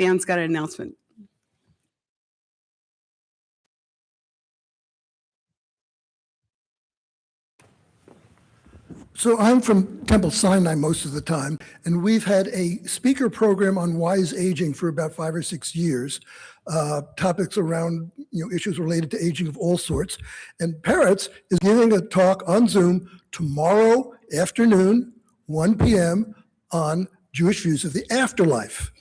Dan's got an announcement. So I'm from Temple Sinai most of the time, and we've had a speaker program on wise aging for about 5 or 6 years, topics around issues related to aging of all sorts. And Peretz is giving a talk on Zoom tomorrow afternoon, 1 p.m. on Jewish views of the afterlife.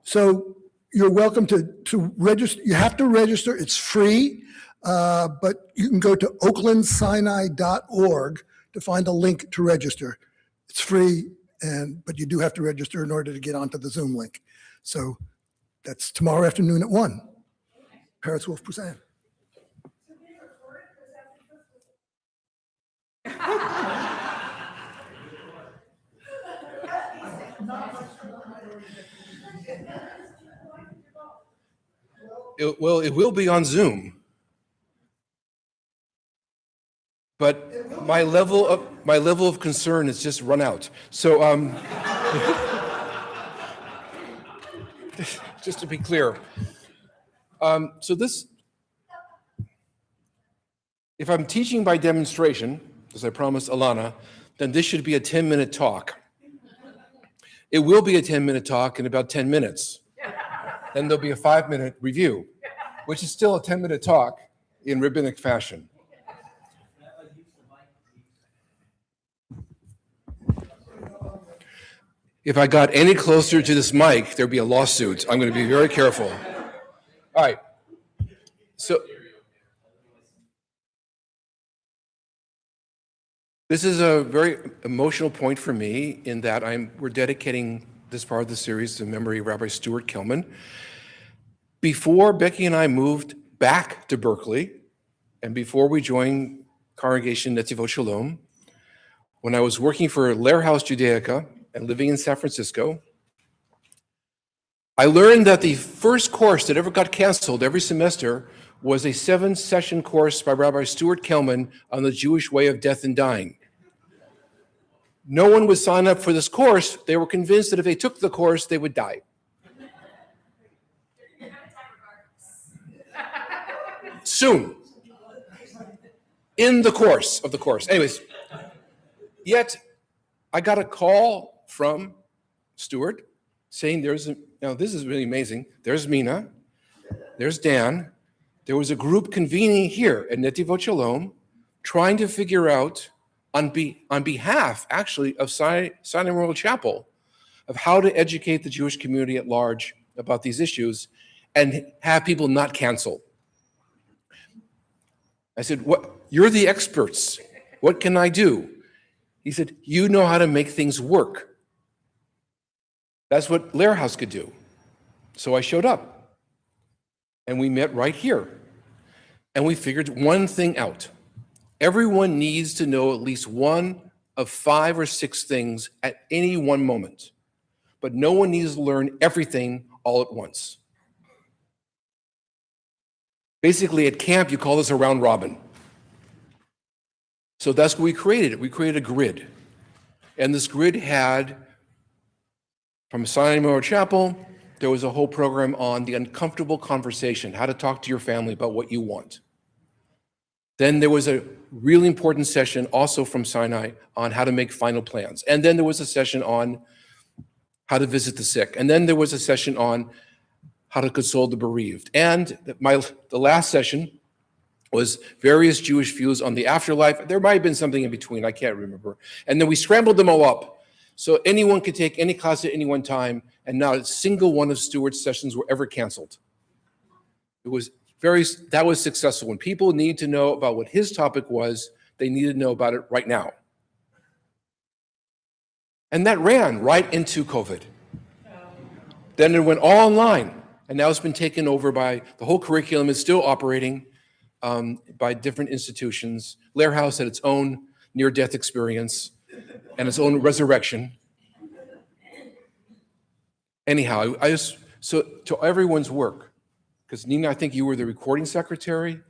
So you're welcome to register. You have to register. It's free, but you can go to oaklandsinai.org to find a link to register. It's free, but you do have to register in order to get onto the Zoom link. So that's tomorrow afternoon at 1. Peretz will present. It will be on Zoom. But my level of concern has just run out. So just to be clear, so this, if I'm teaching by demonstration, as I promised Alana, then this should be a 10-minute talk. It will be a 10-minute talk in about 10 minutes. Then there'll be a 5-minute review, which is still a 10-minute talk in rabbinic fashion. If I got any closer to this mic, there'd be a lawsuit. I'm going to be very careful. All right. So this is a very emotional point for me in that we're dedicating this part of the series to memory of Rabbi Stuart Kelman. Before Becky and I moved back to Berkeley, and before we joined Congregation Netivot Shalom, when I was working for Lehr House Judaica and living in San Francisco, I learned that the first course that ever got canceled every semester was a 7-session course by Rabbi Stuart Kelman on the Jewish way of death and dying. No one would sign up for this course. They were convinced that if they took the course, they would die. Soon. In the course of the course. Anyways, yet I got a call from Stuart saying now this is really amazing. There's Mina, there's Dan. There was a group convening here at Netivot Shalom trying to figure out on behalf, actually, of Sinai Memorial Chapel, of how to educate the Jewish community at large about these issues and have people not cancel. I said, you're the experts. What can I do? He said, you know how to make things work. That's what Lehr House could do. So I showed up, and we met right here, and we figured one thing out. Everyone needs to know at least one of 5 or 6 things at any one moment, but no one needs to learn everything all at once. Basically, at camp, you call this a round robin. So that's what we created. We created a grid. And this grid had, from Sinai Memorial Chapel, there was a whole program on the uncomfortable conversation, how to talk to your family about what you want. Then there was a really important session also from Sinai on how to make final plans. And then there was a session on how to visit the sick. And then there was a session on how to console the bereaved. And the last session was various Jewish views on the afterlife. There might have been something in between, I can't remember. And then we scrambled them all up. So anyone could take any class at any one time, and not a single one of Stuart's sessions were ever canceled. That was successful. When people need to know about what his topic was, they need to know about it right now. And that ran right into COVID. Then it went all online, and now it's been taken over by, the whole curriculum is still operating by different institutions. Lehr House had its own near-death experience and its own resurrection. Anyhow, so to everyone's work, because Nina, I think you were the recording secretary,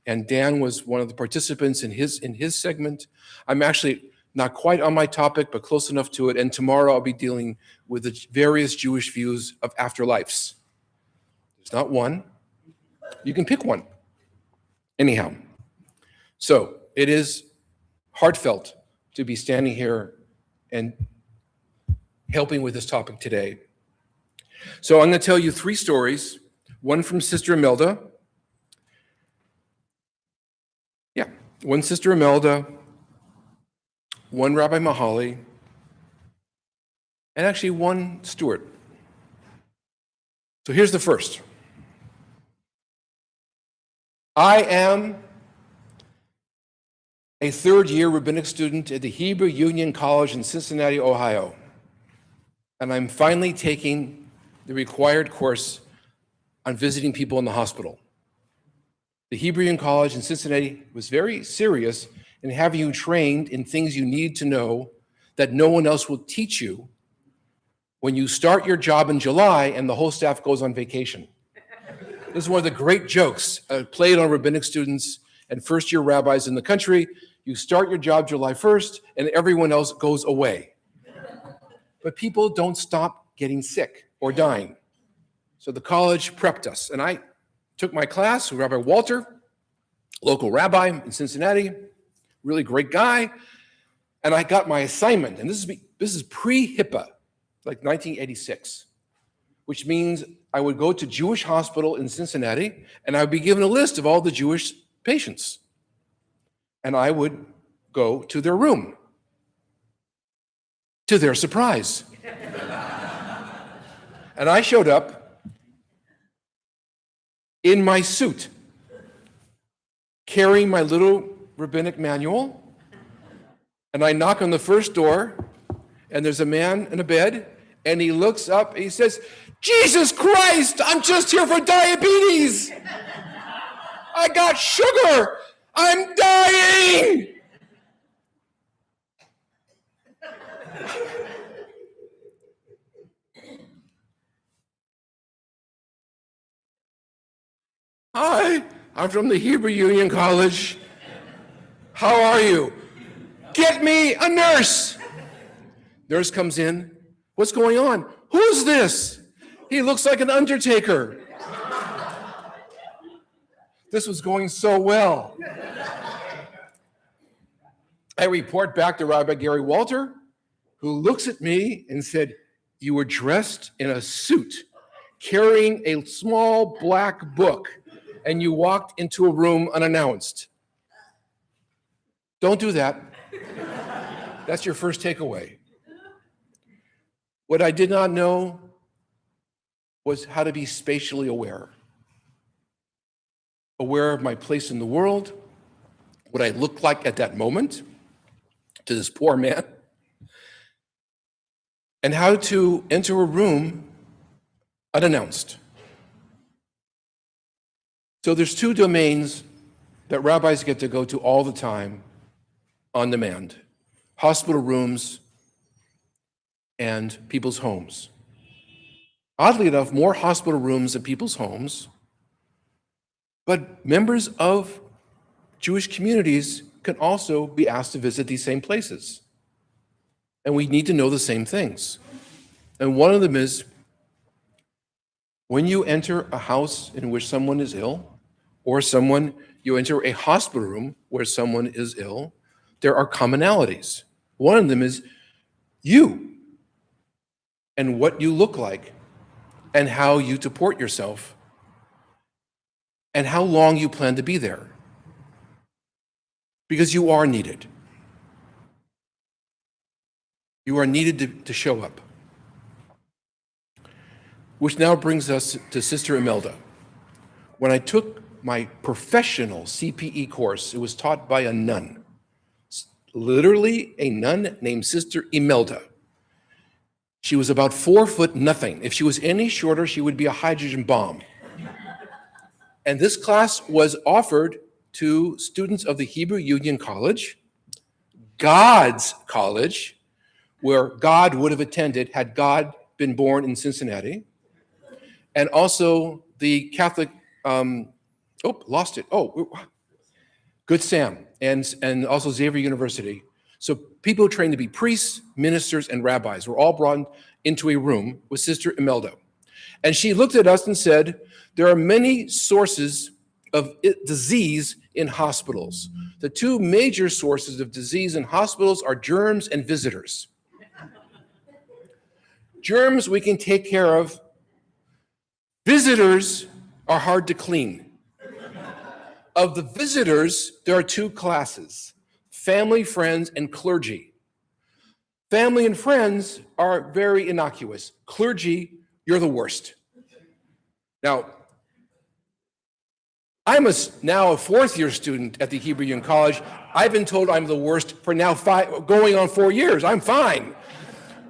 and Dan was one of the participants in his segment. I'm actually not quite on my topic, but close enough to it. And tomorrow I'll be dealing with the various Jewish views of afterlives. There's not one. You can pick one. Anyhow, so it is heartfelt to be standing here and helping with this topic today. So I'm going to tell you 3 stories, one from Sister Imelda. One Sister Imelda, one Rabbi Mahali, and actually one Stewart. So here's the first. I am a third-year rabbinic student at the Hebrew Union College in Cincinnati, Ohio, and I'm finally taking the required course on visiting people in the hospital. The Hebrew Union College in Cincinnati was very serious in having you trained in things you need to know that no one else will teach you when you start your job in July and the whole staff goes on vacation. This is one of the great jokes played on rabbinic students and first-year rabbis in the country. You start your job July 1st and everyone else goes away. But people don't stop getting sick or dying. So the college prepped us, and I took my class with Rabbi Walter, local rabbi in Cincinnati, really great guy, and I got my assignment, and this is pre-HIPAA, like 1986, which means I would go to Jewish hospital in Cincinnati, and I would be given a list of all the Jewish patients, and I would go to their room, to their surprise. And I showed up in my suit, carrying my little rabbinic manual, and I knock on the first door, and there's a man in a bed, and he looks up, and he says, "Jesus Christ, I'm just here for diabetes. I got sugar. I'm dying." "Hi, I'm from the Hebrew Union College. How are you?" "Get me a nurse." Nurse comes in. "What's going on?" "Who's this? He looks like an undertaker." This was going so well. I report back to Rabbi Gary Walter, who looks at me and said, "You were dressed in a suit, carrying a small black book, and you walked into a room unannounced." Don't do that. That's your first takeaway. What I did not know was how to be spatially aware of my place in the world, what I looked like at that moment to this poor man, and how to enter a room unannounced. So there's 2 domains that rabbis get to go to all the time on demand: hospital rooms and people's homes. Oddly enough, more hospital rooms than people's homes, but members of Jewish communities can also be asked to visit these same places. And we need to know the same things. And one of them is, when you enter a house in which someone is ill, or you enter a hospital room where someone is ill, there are commonalities. One of them is you and what you look like and how you deport yourself and how long you plan to be there. Because you are needed. You are needed to show up. Which now brings us to Sister Imelda. When I took my professional CPE course, it was taught by a nun. Literally a nun named Sister Imelda. She was about 4 foot nothing. If she was any shorter, she would be a hydrogen bomb. And this class was offered to students of the Hebrew Union College, God's college, where God would have attended had God been born in Cincinnati, and also the Catholic, Good Sam, and also Xavier University. So people trained to be priests, ministers, and rabbis were all brought into a room with Sister Imelda. And she looked at us and said, there are many sources of disease in hospitals. The two major sources of disease in hospitals are germs and visitors. Germs we can take care of. Visitors are hard to clean. Of the visitors, there are two classes: family, friends, and clergy. Family and friends are very innocuous. Clergy, you're the worst. Now, I'm now a fourth-year student at the Hebrew Union College. I've been told I'm the worst for now going on 4 years. I'm fine.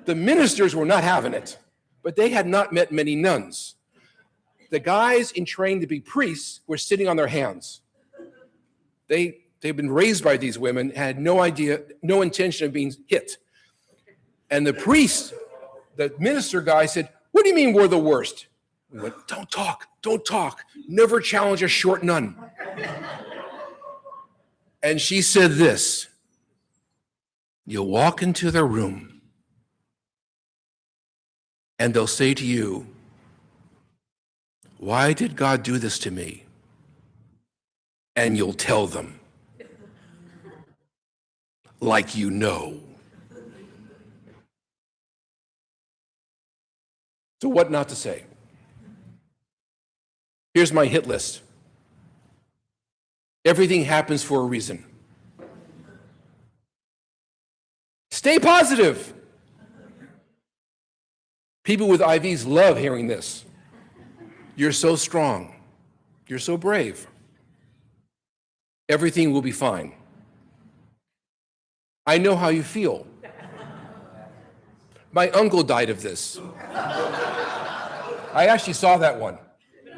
The ministers were not having it, but they had not met many nuns. The guys in training to be priests were sitting on their hands. They've been raised by these women, had no idea, no intention of being hit. And the priest, the minister guy said, what do you mean we're the worst? We went, don't talk, never challenge a short nun. And she said this, you'll walk into their room and they'll say to you, why did God do this to me? And you'll tell them, like you know. So what not to say? Here's my hit list. Everything happens for a reason. Stay positive. People with IVs love hearing this. You're so strong. You're so brave. Everything will be fine. I know how you feel. My uncle died of this. I actually saw that one.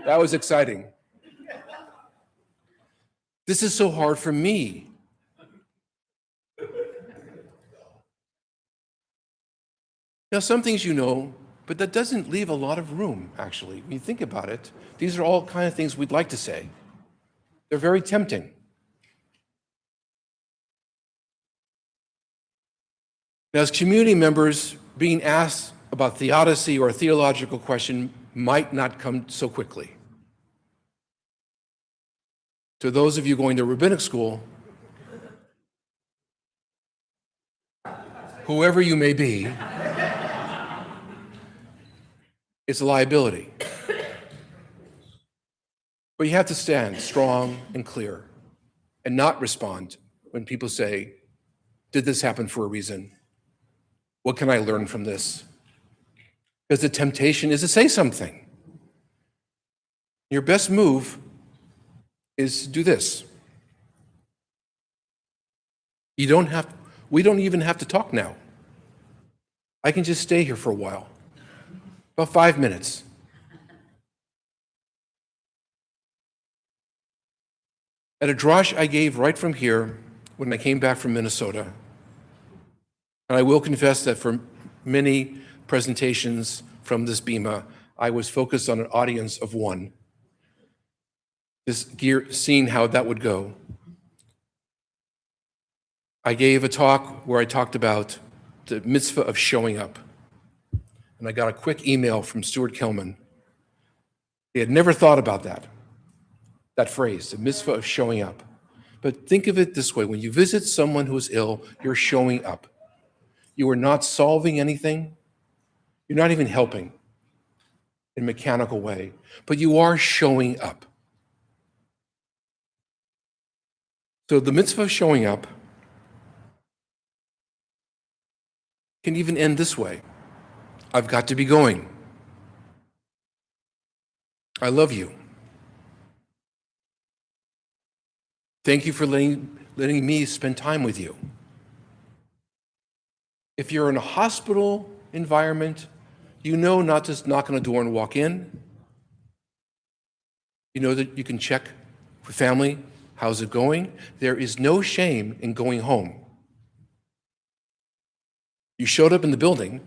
That was exciting. This is so hard for me. Now, some things you know, but that doesn't leave a lot of room, actually. When you think about it, these are all kind of things we'd like to say. They're very tempting. Now, as community members, being asked about theodicy or a theological question might not come so quickly. To those of you going to rabbinic school, whoever you may be, it's a liability. But you have to stand strong and clear and not respond when people say, did this happen for a reason? What can I learn from this? Because the temptation is to say something. Your best move is to do this. We don't even have to talk now. I can just stay here for a while, about 5 minutes. At a drash I gave right from here when I came back from Minnesota, and I will confess that for many presentations from this bima, I was focused on an audience of one, seeing how that would go. I gave a talk where I talked about the mitzvah of showing up. And I got a quick email from Stuart Kelman. He had never thought about that phrase, the mitzvah of showing up. But think of it this way, when you visit someone who is ill, you're showing up. You are not solving anything. You're not even helping in a mechanical way, but you are showing up. So the mitzvah of showing up can even end this way. I've got to be going. I love you. Thank you for letting me spend time with you. If you're in a hospital environment, you know not just knock on a door and walk in. You know that you can check with family, how's it going? There is no shame in going home. You showed up in the building,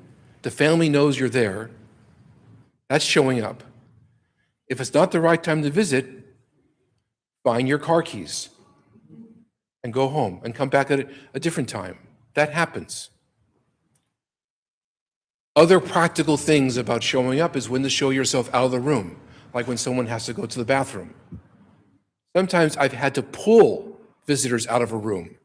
the family knows you're there. That's showing up. If it's not the right time to visit, find your car keys and go home and come back at a different time. That happens. Other practical things about showing up is when to show yourself out of the room, like when someone has to go to the bathroom. Sometimes I've had to pull visitors out of a room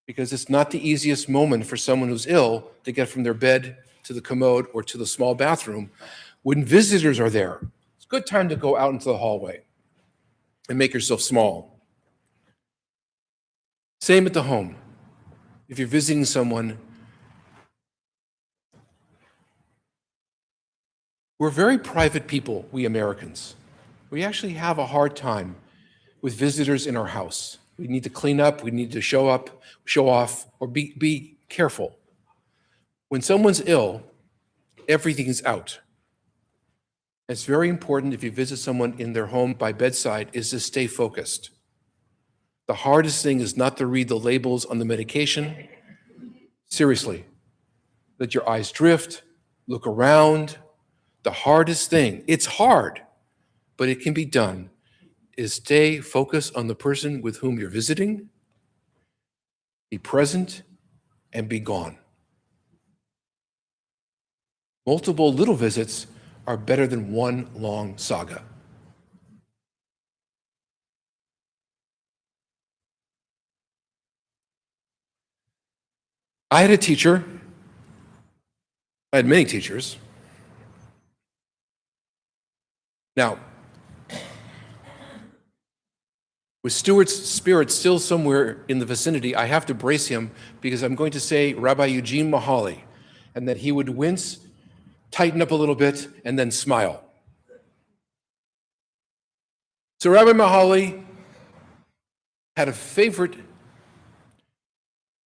because it's not the easiest moment for someone who's ill to get from their bed to the commode or to the small bathroom. When visitors are there, it's a good time to go out into the hallway and make yourself small. Same at the home. If you're visiting someone, we're very private people, we Americans. We actually have a hard time with visitors in our house. We need to clean up, we need to show up, show off, or be careful. When someone's ill, everything's out. It's very important if you visit someone in their home by bedside is to stay focused. The hardest thing is not to read the labels on the medication. Seriously, let your eyes drift, look around. The hardest thing, it's hard, but it can be done, is stay focused on the person with whom you're visiting, be present, and be gone. Multiple little visits are better than one long saga. I had a teacher, I had many teachers. Now, with Stuart's spirit still somewhere in the vicinity, I have to brace him because I'm going to say Rabbi Eugene Mahali, and that he would wince, tighten up a little bit, and then smile. So Rabbi Mahali had a favorite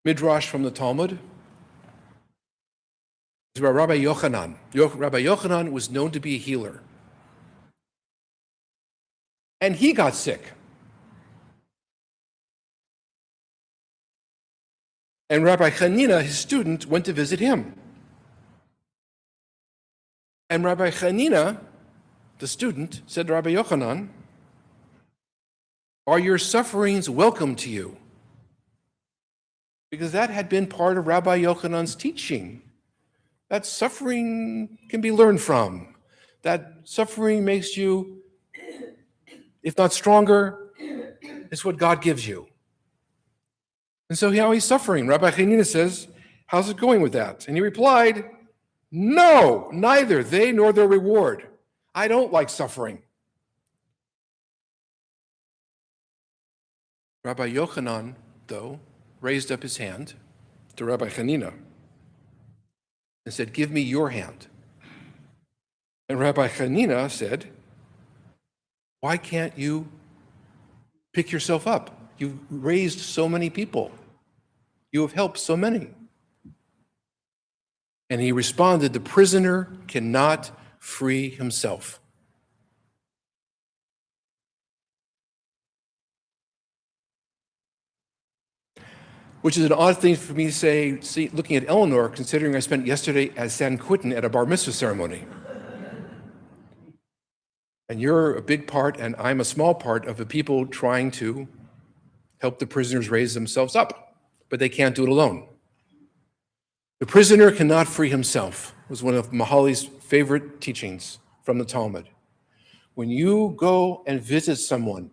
midrash from the Talmud. It was about Rabbi Yochanan. Rabbi Yochanan was known to be a healer. And he got sick. And Rabbi Hanina, his student, went to visit him. And Rabbi Hanina, the student, said to Rabbi Yochanan, "Are your sufferings welcome to you?" Because that had been part of Rabbi Yochanan's teaching. That suffering can be learned from. That suffering makes you, if not stronger, it's what God gives you. And so how he's suffering. Rabbi Hanina says, "How's it going with that?" And he replied, "No, neither they nor their reward. I don't like suffering." Rabbi Yochanan, though, raised up his hand to Rabbi Hanina and said, "Give me your hand." And Rabbi Hanina said, "Why can't you pick yourself up? You've raised so many people. You have helped so many." And he responded, "The prisoner cannot free himself." Which is an odd thing for me to say, looking at Eleanor, considering I spent yesterday at San Quentin at a bar mitzvah ceremony. And you're a big part, and I'm a small part of the people trying to help the prisoners raise themselves up, but they can't do it alone. The prisoner cannot free himself was one of Mahali's favorite teachings from the Talmud. When you go and visit someone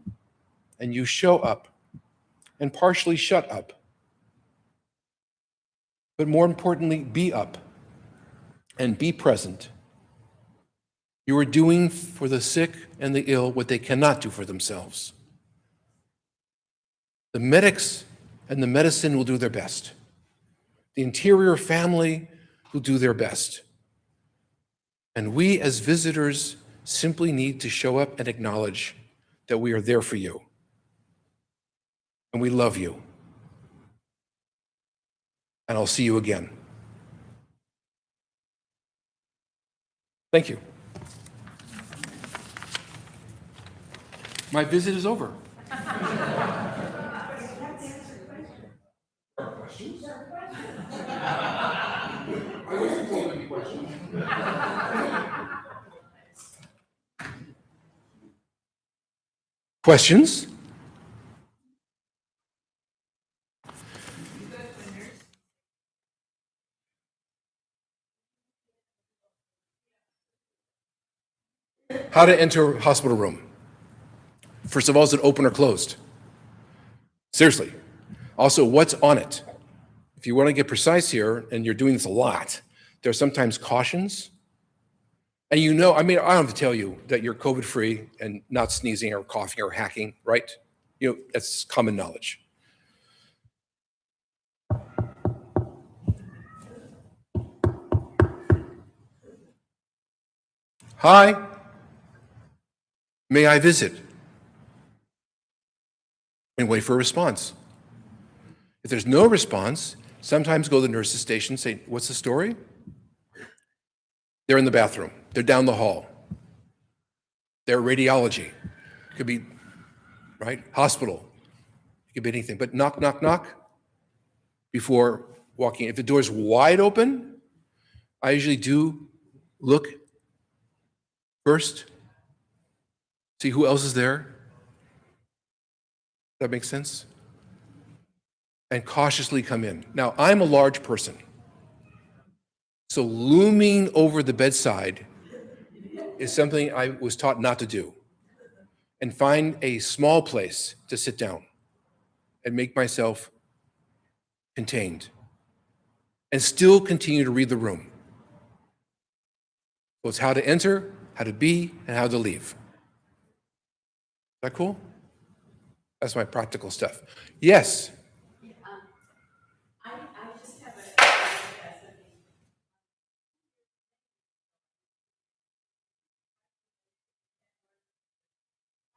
and you show up and partially shut up, but more importantly, be up and be present, you are doing for the sick and the ill what they cannot do for themselves. The medics and the medicine will do their best. The interior family will do their best. And we as visitors simply need to show up and acknowledge that we are there for you. And we love you. And I'll see you again. Thank you. My visit is over. Questions? How to enter a hospital room. First of all, is it open or closed? Seriously. Also, what's on it? If you want to get precise here, and you're doing this a lot, there are sometimes cautions. And I don't have to tell you that you're COVID-free and not sneezing or coughing or hacking, right? That's common knowledge. Hi, may I visit? And wait for a response. If there's no response, sometimes go to the nurse's station, say, what's the story? They're in the bathroom. They're down the hall. They're radiology. Could be, right? Hospital. It could be anything. But knock, knock, knock before walking. If the door's wide open, I usually do look first, see who else is there. That makes sense? And cautiously come in. Now, I'm a large person. So looming over the bedside is something I was taught not to do. And find a small place to sit down and make myself contained. And still continue to read the room. So it's how to enter, how to be, and how to leave. Is that cool? That's my practical stuff. Yes? I just have a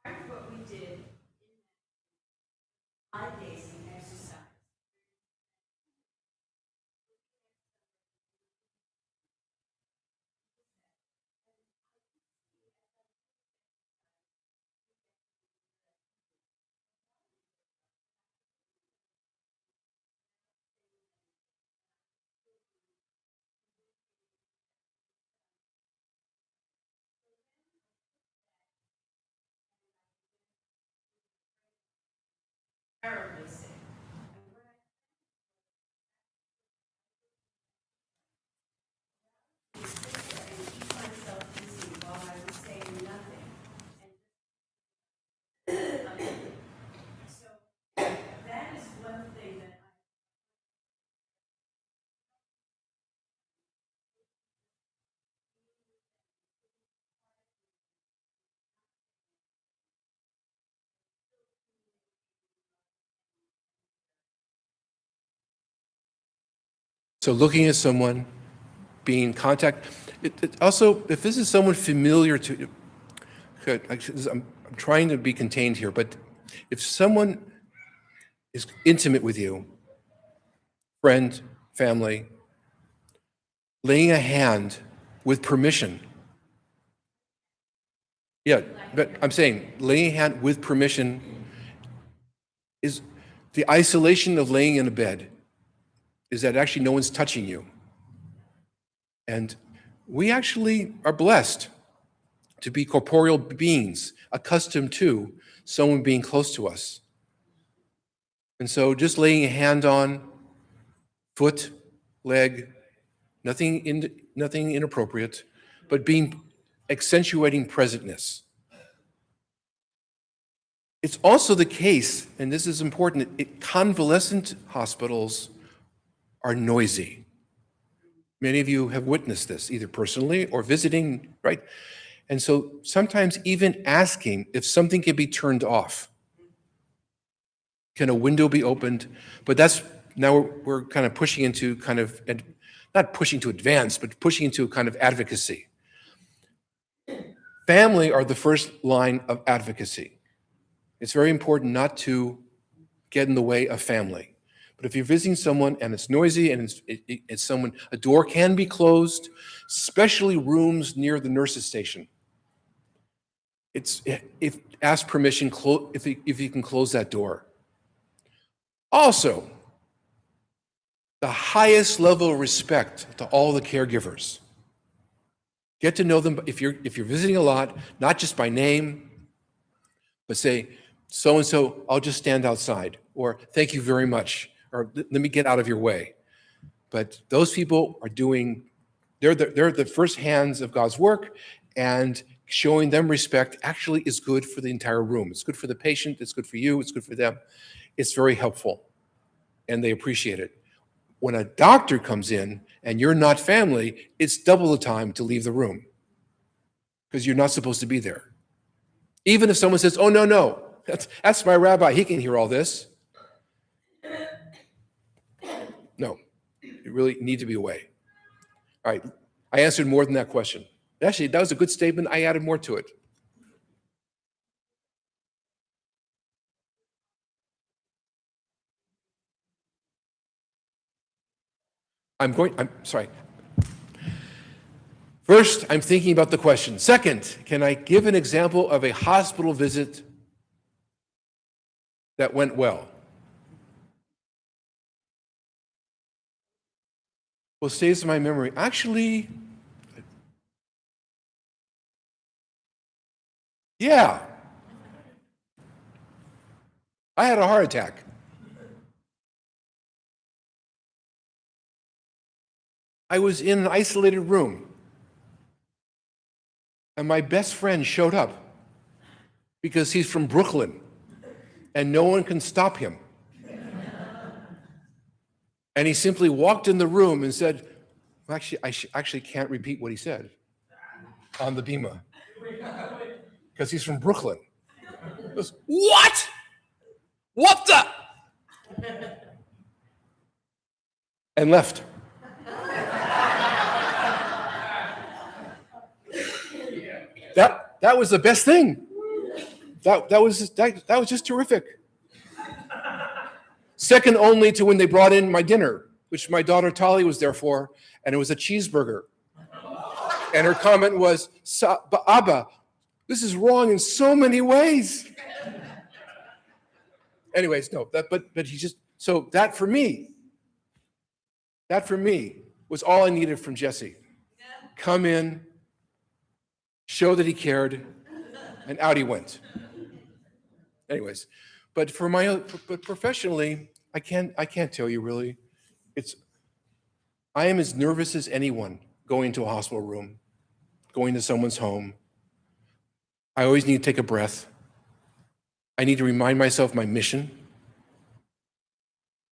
part of what we did in 5 days in exercise. Terribly sick. And keep myself busy while I was saying nothing. So that is one thing that So looking at someone, being in contact. Also, if this is someone familiar to you, I'm trying to be contained here, but if someone is intimate with you, friend, family, laying a hand with permission. Yeah, but I'm saying laying a hand with permission is the isolation of laying in a bed is that actually no one's touching you. And we actually are blessed to be corporeal beings, accustomed to someone being close to us. And so just laying a hand on foot, leg, nothing inappropriate, but accentuating presentness. It's also the case, and this is important, convalescent hospitals are noisy. Many of you have witnessed this, either personally or visiting, right? And so sometimes even asking if something can be turned off. Can a window be opened? But now we're kind of pushing into not pushing to advance, but pushing into kind of advocacy. Family are the first line of advocacy. It's very important not to get in the way of family. But if you're visiting someone and it's noisy and it's someone, a door can be especially rooms near the nurse's station. Ask permission if you can close that door. Also, the highest level of respect to all the caregivers. Get to know them if you're visiting a lot, not just by name, but say, so-and-so, I'll just stand outside, or thank you very much, or let me get out of your way. But those people are they're the first hands of God's work, and showing them respect actually is good for the entire room. It's good for the patient, it's good for you, it's good for them. It's very helpful, and they appreciate it. When a doctor comes in and you're not family, it's double the time to leave the room because you're not supposed to be there. Even if someone says, oh, no, that's my rabbi, he can hear all this. No, you really need to be away. All right, I answered more than that question. Actually, that was a good statement. I added more to it. I'm sorry. First, I'm thinking about the question. Second, can I give an example of a hospital visit that went well? Well, stays in my memory. Actually, yeah. I had a heart attack. I was in an isolated room, and my best friend showed up because he's from Brooklyn, and no one can stop him. And he simply walked in the room and said, well, actually, I actually can't repeat what he said on the bima because he's from Brooklyn. He goes, what? What the? And left. That was the best thing. That was just terrific. Second only to when they brought in my dinner, which my daughter Tali was there for, and it was a cheeseburger. And her comment was, Abba, this is wrong in so many ways. Anyways, no, but he just, so that for me was all I needed from Jesse. Come in, show that he cared, and out he went. Anyways, but but professionally, I can't tell you really. I am as nervous as anyone going to a hospital room, going to someone's home. I always need to take a breath. I need to remind myself my mission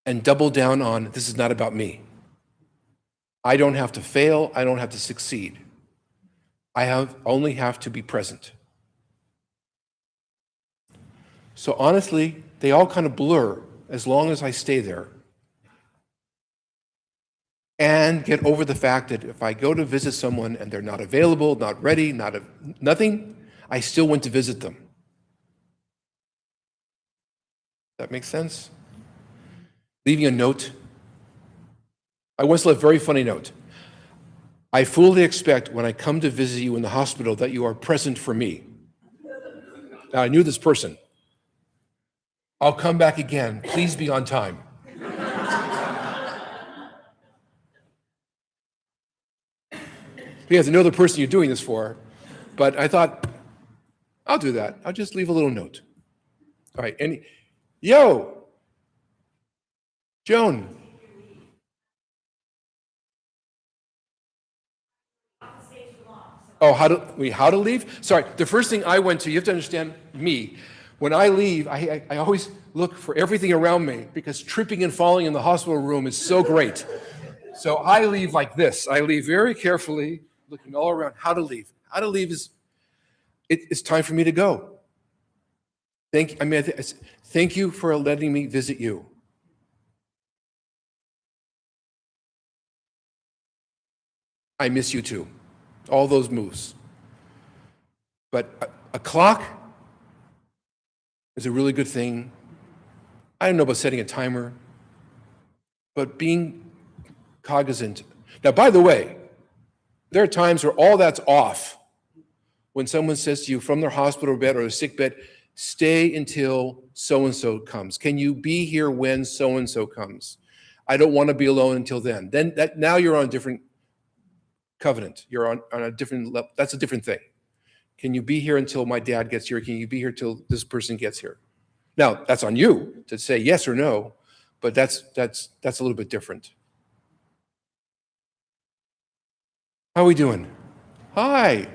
and double down on this is not about me. I don't have to fail. I don't have to succeed. I only have to be present. So honestly, they all kind of blur as long as I stay there and get over the fact that if I go to visit someone and they're not available, not ready, nothing, I still went to visit them. That makes sense? Leaving a note. I once left a very funny note. I fully expect when I come to visit you in the hospital that you are present for me. Now, I knew this person. I'll come back again. Please be on time. Because I know the person you're doing this for, but I thought, I'll do that. I'll just leave a little note. All right, yo, Joan. Oh, how to leave? Sorry, the first thing I went to, you have to understand me. When I leave, I always look for everything around me because tripping and falling in the hospital room is so great. So I leave like this. I leave very carefully, looking all around. How to leave? How to leave is, it's time for me to go. Thank you for letting me visit you. I miss you too. All those moves. But a clock is a really good thing. I don't know about setting a timer, but being cognizant. Now, by the way, there are times where all that's off. When someone says to you from their hospital bed or a sick bed, stay until so-and-so comes. Can you be here when so-and-so comes? I don't want to be alone until then. Now you're on a different covenant. You're on a different level. That's a different thing. Can you be here until my dad gets here? Can you be here till this person gets here? Now, that's on you to say yes or no, but that's a little bit different. How are we doing? Hi.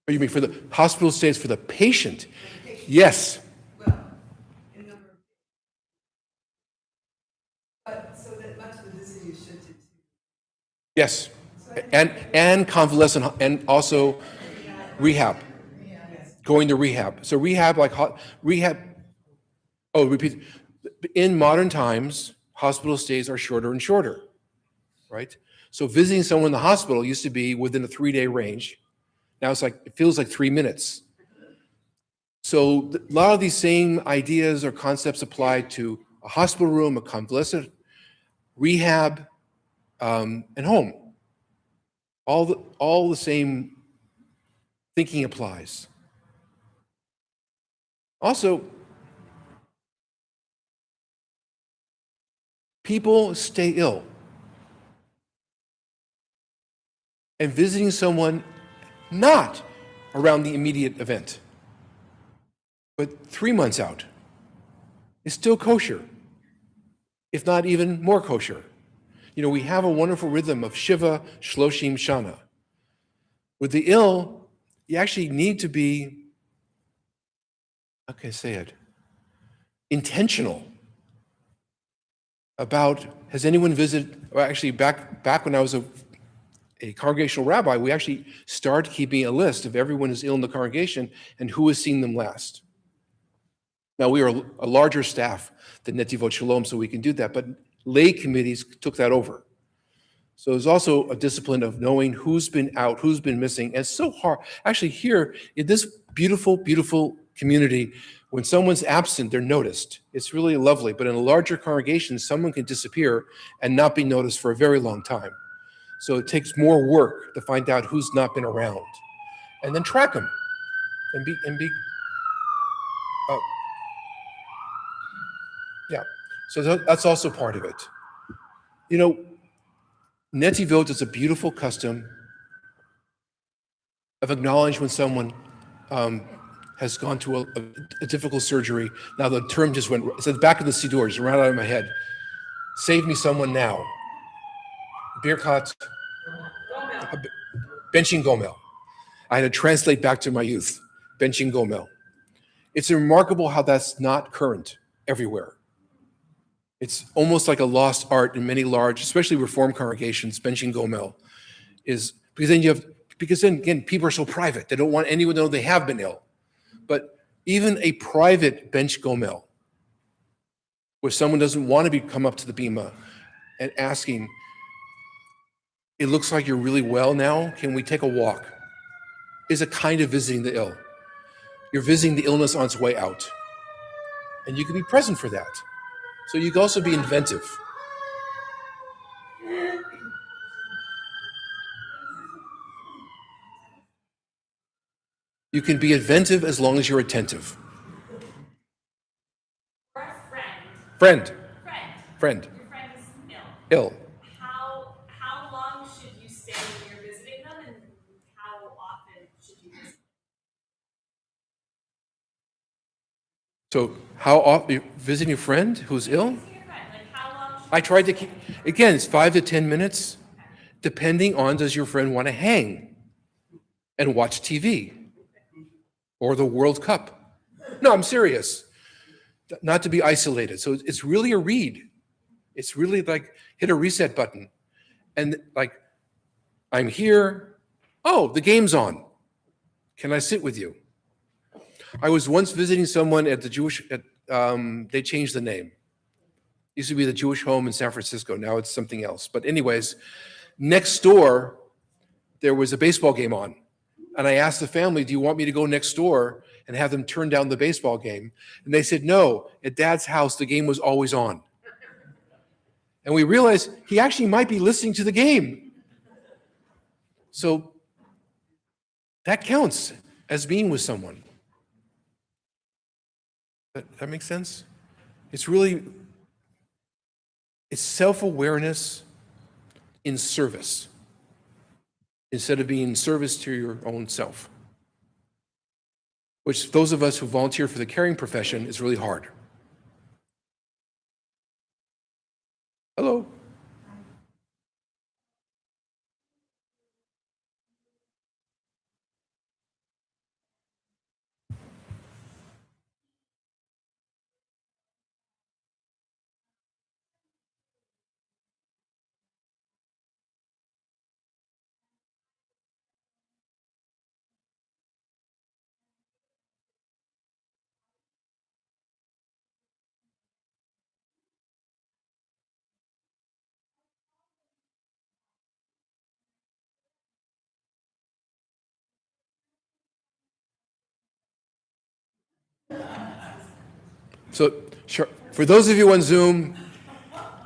Or you mean for the hospital stays for the patient? Yes. Well, in a number of, but so that much of the visiting is shifted to. Yes. And convalescent, and also rehab, going to rehab. So rehab, rehab, oh, repeat. In modern times, hospital stays are shorter and shorter, right? So visiting someone in the hospital used to be within a 3-day range. Now it feels like 3 minutes. So a lot of these same ideas or concepts apply to a hospital room, a convalescent, rehab, and home. All the same thinking applies. Also, people stay ill. And visiting someone not around the immediate event, but 3 months out, is still kosher, if not even more kosher. You know, we have a wonderful rhythm of Shiva, Shloshim, Shana. With the ill, you actually need to be, how can I say it, intentional about, has anyone visited, well, actually back when I was a congregational rabbi, we actually started keeping a list of everyone who's ill in the congregation and who has seen them last. Now, we are a larger staff than Netivot Shalom, so we can do that, but lay committees took that over. So there's also a discipline of knowing who's been out, who's been missing. And it's so hard. Actually, here in this beautiful, beautiful community, when someone's absent, they're noticed. It's really lovely. But in a larger congregation, someone can disappear and not be noticed for a very long time. So it takes more work to find out who's not been around, and then track them, and be. Yeah. So that's also part of it. You know, Netivot is a beautiful custom of acknowledging when someone has gone through a difficult surgery. Now the term just went, it's at the back of the Siddur, just ran out of my head. Save me someone now. Birkat, benching Gomel. I had to translate back to my youth, benching Gomel. It's remarkable how that's not current everywhere. It's almost like a lost art in many large, especially Reform congregations, benching Gomel is, because then again, people are so private. They don't want anyone to know they have been ill. But even a private bench Gomel, where someone doesn't want to come up to the bima and asking, it looks like you're really well now, can we take a walk? Is a kind of visiting the ill. You're visiting the illness on its way out. And you can be present for that. So you can also be inventive. You can be inventive as long as you're attentive. Or a friend. Friend. Friend. Your friend is ill. Ill. How long should you stay when you're visiting them, and how often should you visit? So how often visiting a friend who's ill? Visiting your friend, like how long should I tried to keep, again, it's 5 to 10 minutes, depending on does your friend want to hang and watch TV or the World Cup. No, I'm serious. Not to be isolated. So it's really a read. It's really like hit a reset button. And like, I'm here. Oh, the game's on. Can I sit with you? I was once visiting someone at the they changed the name. Used to be the Jewish home in San Francisco. Now it's something else. But anyways, next door, there was a baseball game on. And I asked the family, do you want me to go next door and have them turn down the baseball game? And they said, no, at Dad's house, the game was always on. And we realized he actually might be listening to the game. So that counts as being with someone. That makes sense? It's self-awareness in service instead of being in service to your own self, which those of us who volunteer for the caring profession is really hard. Hello. So for those of you on Zoom,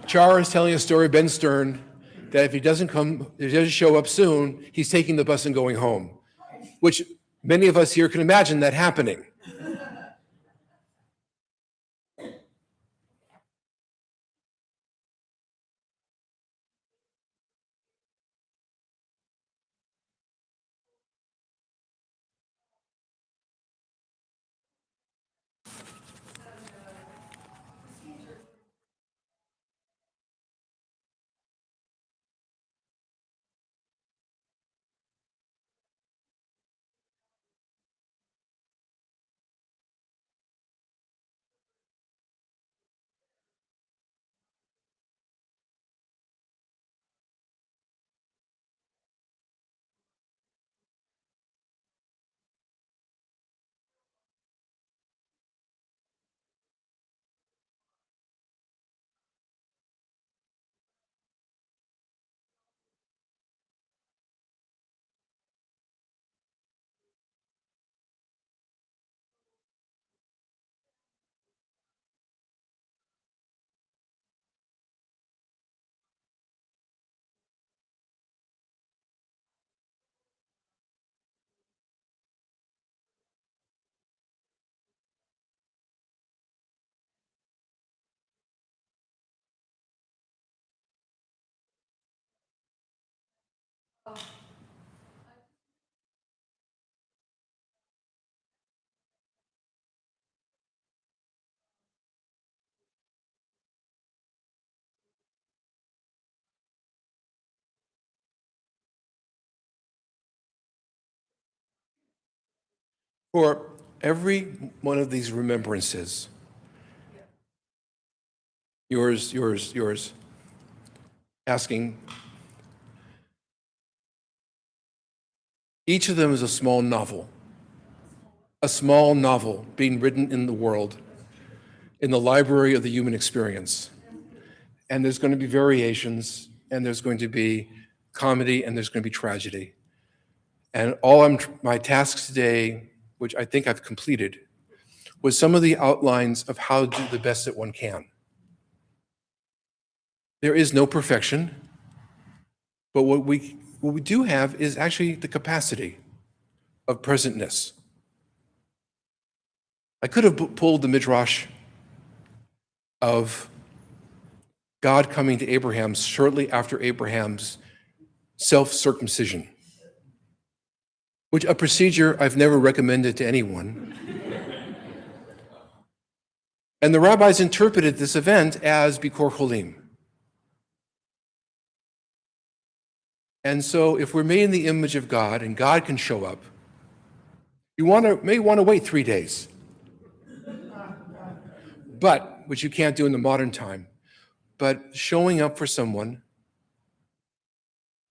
Char is telling a story, Ben Stern, that if he doesn't show up soon, he's taking the bus and going home, which many of us here can imagine that happening. For every one of these remembrances, yours, asking, each of them is a small novel being written in the world, in the library of the human experience. And there's going to be variations, and there's going to be comedy, and there's going to be tragedy. And my tasks today, which I think I've completed, was some of the outlines of how to do the best that one can. There is no perfection, but what we do have is actually the capacity of presentness. I could have pulled the midrash of God coming to Abraham shortly after Abraham's self-circumcision, which a procedure I've never recommended to anyone. And the rabbis interpreted this event as Bikor Cholim. And so if we're made in the image of God and God can show up, you may want to wait 3 days. But, which you can't do in the modern time, but showing up for someone.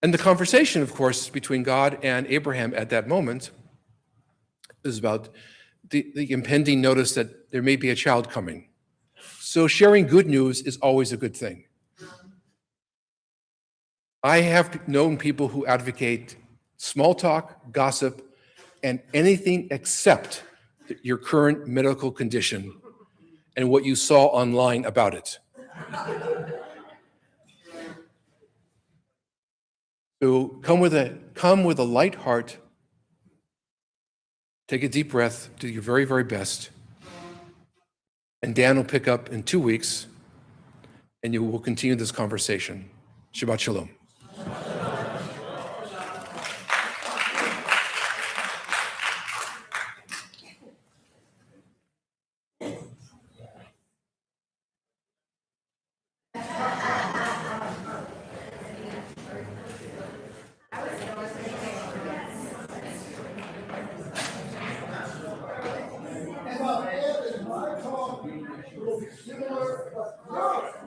And the conversation, of course, between God and Abraham at that moment is about the impending notice that there may be a child coming. So sharing good news is always a good thing. I have known people who advocate small talk, gossip, and anything except your current medical condition and what you saw online about it. So come with a light heart, take a deep breath, do your very, very best, and Dan will pick up in 2 weeks, and you will continue this conversation. Shabbat Shalom. And I'll add in my talk, it will be similar, but